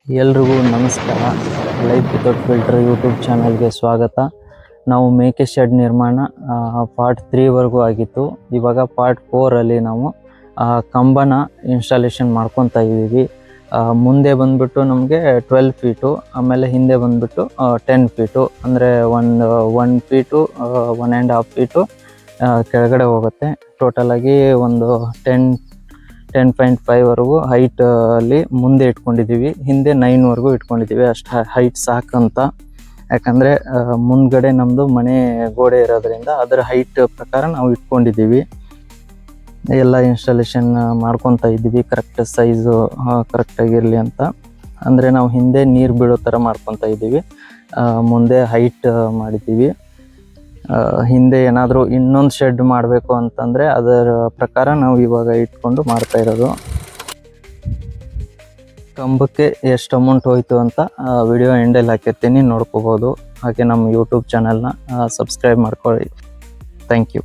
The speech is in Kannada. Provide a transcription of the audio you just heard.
ಎಲ್ರಿಗೂ ನಮಸ್ಕಾರ. ಲೈಫ್ ವಿತೌಟ್ ಫಿಲ್ಟರ್ ಯೂಟ್ಯೂಬ್ ಚಾನಲ್ಗೆ ಸ್ವಾಗತ. ನಾವು ಮೇಕೆ ಶೆಡ್ ನಿರ್ಮಾಣ ಪಾರ್ಟ್ 3ವರೆಗೂ ಆಗಿತ್ತು. ಇವಾಗ ಪಾರ್ಟ್ 4ಅಲ್ಲಿ ನಾವು ಕಂಬನ ಇನ್ಸ್ಟಾಲೇಷನ್ ಮಾಡ್ಕೊತಾ ಇದ್ದೀವಿ. ಮುಂದೆ ಬಂದ್ಬಿಟ್ಟು ನಮಗೆ 12 ಫೀಟು, ಆಮೇಲೆ ಹಿಂದೆ ಬಂದ್ಬಿಟ್ಟು 10 ಫೀಟು, ಅಂದರೆ 1 ಫೀಟು 1.5 ಫೀಟು ಕೆಳಗಡೆ ಹೋಗುತ್ತೆ. ಟೋಟಲಾಗಿ ಒಂದು 10.5ವರೆಗೂ ಹೈಟಲ್ಲಿ ಮುಂದೆ ಇಟ್ಕೊಂಡಿದ್ದೀವಿ, ಹಿಂದೆ 9ವರೆಗೂ ಇಟ್ಕೊಂಡಿದ್ದೀವಿ. ಅಷ್ಟು ಹೈಟ್ ಸಾಕಂತ, ಯಾಕಂದರೆ ಮುಂದ್ಗಡೆ ನಮ್ಮದು ಮನೆ ಗೋಡೆ ಇರೋದ್ರಿಂದ ಅದರ ಹೈಟ್ ಪ್ರಕಾರ ನಾವು ಇಟ್ಕೊಂಡಿದ್ದೀವಿ. ಎಲ್ಲ ಇನ್ಸ್ಟಾಲೇಷನ್ ಮಾಡ್ಕೊತಾ ಇದ್ದೀವಿ ಕರೆಕ್ಟ್ ಸೈಜು ಕರೆಕ್ಟಾಗಿರಲಿ ಅಂತ. ಅಂದರೆ ನಾವು ಹಿಂದೆ ನೀರು ಬೀಳೋ ಥರ ಮಾಡ್ಕೊತಾ ಇದ್ದೀವಿ, ಮುಂದೆ ಹೈಟ್ ಮಾಡಿದ್ದೀವಿ. ಹಿಂದೆ ಏನಾದರೂ ಇನ್ನೊಂದು ಶೆಡ್ ಮಾಡಬೇಕು ಅಂತಂದರೆ ಅದರ ಪ್ರಕಾರ ನಾವು ಇವಾಗ ಇಟ್ಕೊಂಡು ಮಾಡ್ತಾ ಇರೋದು. ಕಂಬಕ್ಕೆ ಎಷ್ಟು ಅಮೌಂಟ್ ಹೋಯಿತು ಅಂತ ವಿಡಿಯೋ ಎಂಡಲ್ಲಿ ಹಾಕಿರ್ತೀನಿ, ನೋಡ್ಕೋಬೋದು. ಹಾಗೆ ನಮ್ಮ ಯೂಟ್ಯೂಬ್ ಚಾನಲ್ನ ಸಬ್ಸ್ಕ್ರೈಬ್ ಮಾಡ್ಕೊಳ್ಳಿ. Thank you.